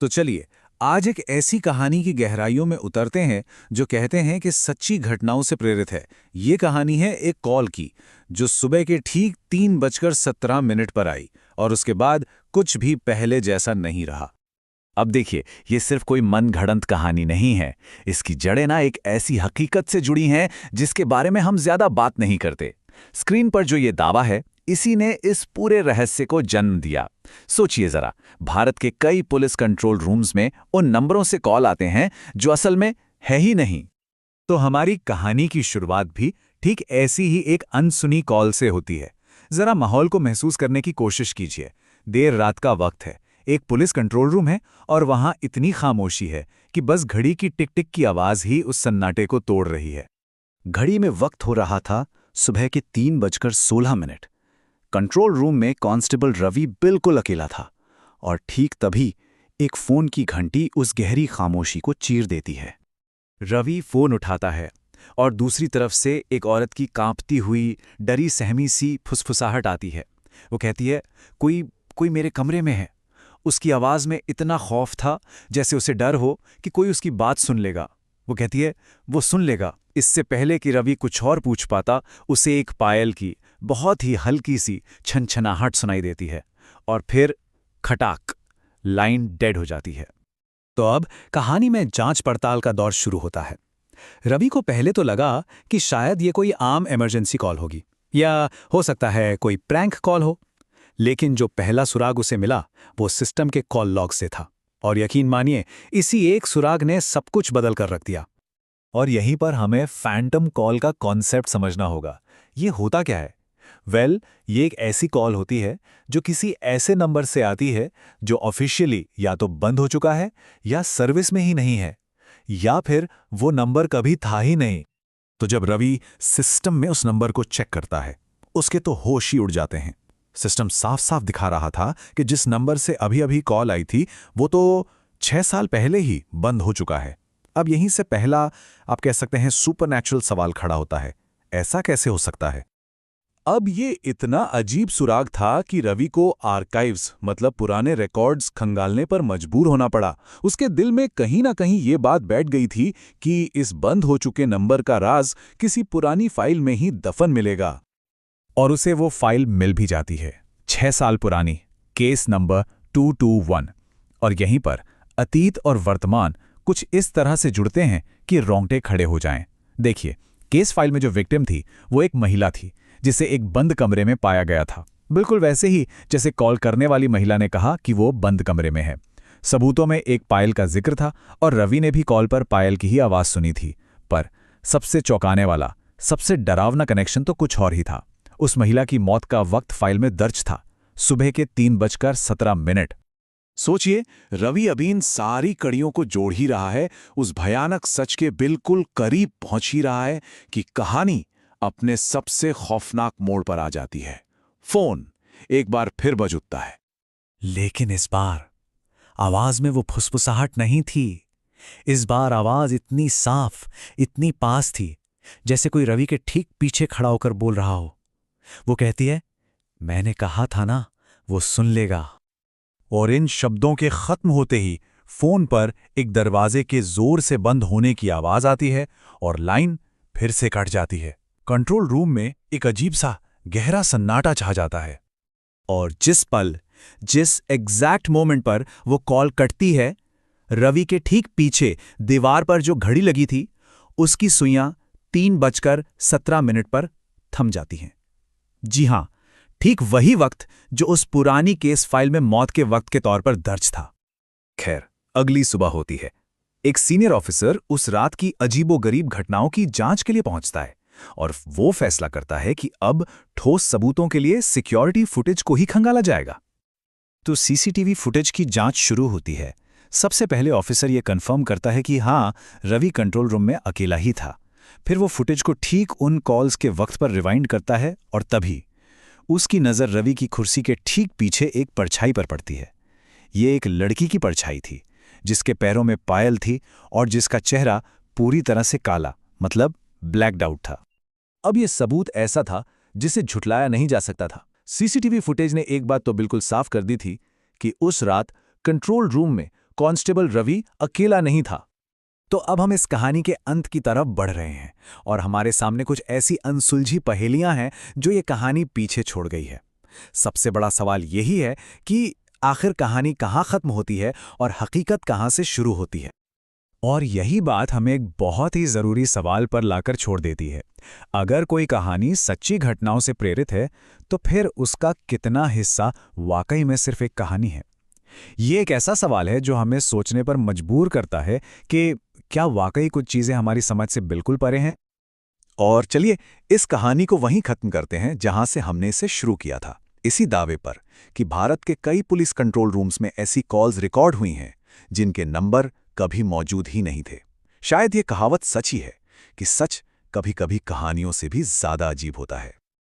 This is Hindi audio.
तो चलिए आज एक ऐसी कहानी की गहराइयों में उतरते हैं जो कहते हैं कि सच्ची घटनाओं से प्रेरित है। ये कहानी है एक कॉल की, जो सुबह के ठीक 3:17 पर आई और उसके बाद कुछ भी पहले जैसा नहीं रहा। अब देखिए, ये सिर्फ कोई मनगढ़ंत कहानी नहीं है। इसकी जड़ें ना एक ऐसी हकीकत से जुड़ी हैं जिसके बारे में हम ज्यादा बात नहीं करते। स्क्रीन पर जो ये दावा है, इसी ने इस पूरे रहस्य को जन्म दिया। सोचिए जरा, भारत के कई पुलिस कंट्रोल रूम्स में उन नंबरों से कॉल आते हैं जो असल में है ही नहीं। तो हमारी कहानी की शुरुआत भी ठीक ऐसी ही एक अनसुनी कॉल से होती है। जरा माहौल को महसूस करने की कोशिश कीजिए। देर रात का वक्त है, एक पुलिस कंट्रोल रूम है और वहां इतनी खामोशी है कि बस घड़ी की टिक टिक की आवाज ही उस सन्नाटे को तोड़ रही है। घड़ी में वक्त हो रहा था सुबह के 3:16। कंट्रोल रूम में कांस्टेबल रवि बिल्कुल अकेला था और ठीक तभी एक फोन की घंटी उस गहरी खामोशी को चीर देती है। रवि फोन उठाता है और दूसरी तरफ से एक औरत की कांपती हुई, डरी सहमी सी फुसफुसाहट आती है। वो कहती है, कोई कोई मेरे कमरे में है। उसकी आवाज में इतना खौफ था जैसे उसे डर हो कि कोई उसकी बात सुन लेगा। वो कहती है, वो सुन लेगा। इससे पहले कि रवि कुछ और पूछ पाता, उसे एक पायल की बहुत ही हल्की सी छनछनाहट सुनाई देती है और फिर खटाक, लाइन डेड हो जाती है। तो अब कहानी में जांच पड़ताल का दौर शुरू होता है। रवि को पहले तो लगा कि शायद ये कोई आम इमरजेंसी कॉल होगी या हो सकता है कोई प्रैंक कॉल हो। लेकिन जो पहला सुराग उसे मिला वो सिस्टम के कॉल लॉग से था और यकीन मानिए, इसी एक सुराग ने सब कुछ बदल कर रख दिया। और यहीं पर हमें फैंटम कॉल का कॉन्सेप्ट समझना होगा। ये होता क्या है? ये एक ऐसी कॉल होती है जो किसी ऐसे नंबर से आती है जो ऑफिशियली या तो बंद हो चुका है या सर्विस में ही नहीं है, या फिर वो नंबर कभी था ही नहीं। तो जब रवि सिस्टम में उस नंबर को चेक करता है, उसके तो होश ही उड़ जाते हैं। सिस्टम साफ साफ दिखा रहा था कि जिस नंबर से अभी अभी कॉल आई थी वो तो 6 साल पहले ही बंद हो चुका है। अब यहीं से पहला, आप कह सकते हैं, सुपरनैचुरल सवाल खड़ा होता है, ऐसा कैसे हो सकता है? अब ये इतना अजीब सुराग था कि रवि को आर्काइव्स मतलब पुराने रिकॉर्ड्स खंगालने पर मजबूर होना पड़ा। उसके दिल में कहीं ना कहीं ये बात बैठ गई थी कि इस बंद हो चुके नंबर का राज किसी पुरानी फाइल में ही दफन मिलेगा। और उसे वो फाइल मिल भी जाती है, 6 साल पुरानी, केस नंबर 221। और यहीं पर अतीत और वर्तमान कुछ इस तरह से जुड़ते हैं कि रोंगटे खड़े हो जाएं। देखिए, केस फाइल में जो विक्टिम थी वो एक महिला थी जिसे एक बंद कमरे में पाया गया था, बिल्कुल वैसे ही जैसे कॉल करने वाली महिला ने कहा कि वो बंद कमरे में है। सबूतों में एक पायल का जिक्र था और रवि ने भी कॉल पर पायल की ही आवाज सुनी थी। पर सबसे चौंकाने वाला, सबसे डरावना कनेक्शन तो कुछ और ही था। उस महिला की मौत का वक्त फाइल में दर्ज था, सुबह के 3:17। सोचिए, रवि अभी इन सारी कड़ियों को जोड़ ही रहा है, उस भयानक सच के बिल्कुल करीब पहुंच ही रहा है कि कहानी अपने सबसे खौफनाक मोड़ पर आ जाती है। फोन एक बार फिर बज उठता है, लेकिन इस बार आवाज में वो फुसफुसाहट नहीं थी। इस बार आवाज इतनी साफ, इतनी पास थी, जैसे कोई रवि के ठीक पीछे खड़ा होकर बोल रहा हो। वो कहती है, मैंने कहा था ना, वो सुन लेगा। और इन शब्दों के खत्म होते ही फोन पर एक दरवाजे के जोर से बंद होने की आवाज आती है और लाइन फिर से कट जाती है। कंट्रोल रूम में एक अजीब सा गहरा सन्नाटा छा जाता है। और जिस एग्जैक्ट मोमेंट पर वो कॉल कटती है, रवि के ठीक पीछे दीवार पर जो घड़ी लगी थी उसकी सुइयां 3:17 पर थम जाती हैं। जी हां, ठीक वही वक्त जो उस पुरानी केस फाइल में मौत के वक्त के तौर पर दर्ज था। खैर, अगली सुबह होती है। एक सीनियर ऑफिसर उस रात की अजीबोगरीब घटनाओं की जांच के लिए पहुंचता है और वो फैसला करता है कि अब ठोस सबूतों के लिए सिक्योरिटी फुटेज को ही खंगाला जाएगा। तो सीसीटीवी फुटेज की जांच शुरू होती है। सबसे पहले ऑफिसर ये कंफर्म करता है कि हां, रवि कंट्रोल रूम में अकेला ही था। फिर वो फुटेज को ठीक उन कॉल्स के वक्त पर रिवाइंड करता है और तभी उसकी नज़र रवि की कुर्सी के ठीक पीछे एक परछाई पर पड़ती है। ये एक लड़की की परछाई थी, जिसके पैरों में पायल थी और जिसका चेहरा पूरी तरह से काला, मतलब ब्लैक्ड आउट था। अब ये सबूत ऐसा था जिसे झुटलाया नहीं जा सकता था। सीसीटीवी फुटेज ने एक बात तो बिल्कुल साफ कर दी थी कि उस रात कंट्रोल रूम में कांस्टेबल रवि अकेला नहीं था। तो अब हम इस कहानी के अंत की तरफ बढ़ रहे हैं और हमारे सामने कुछ ऐसी अनसुलझी पहेलियां हैं जो ये कहानी पीछे छोड़ गई है। सबसे बड़ा सवाल यही है कि आखिर कहानी कहाँ खत्म होती है और हकीकत कहाँ से शुरू होती है। और यही बात हमें एक बहुत ही ज़रूरी सवाल पर लाकर छोड़ देती है। अगर कोई कहानी सच्ची घटनाओं से प्रेरित है, तो फिर उसका कितना हिस्सा वाकई में सिर्फ एक कहानी है? ये एक ऐसा सवाल है जो हमें सोचने पर मजबूर करता है कि क्या वाकई कुछ चीज़ें हमारी समझ से बिल्कुल परे हैं? और चलिए इस कहानी को वहीं खत्म करते हैं जहां से हमने इसे शुरू किया था, इसी दावे पर कि भारत के कई पुलिस कंट्रोल रूम्स में ऐसी कॉल्स रिकॉर्ड हुई हैं जिनके नंबर कभी मौजूद ही नहीं थे। शायद ये कहावत सच ही है कि सच कभी-कभी कहानियों से भी ज्यादा अजीब होता है।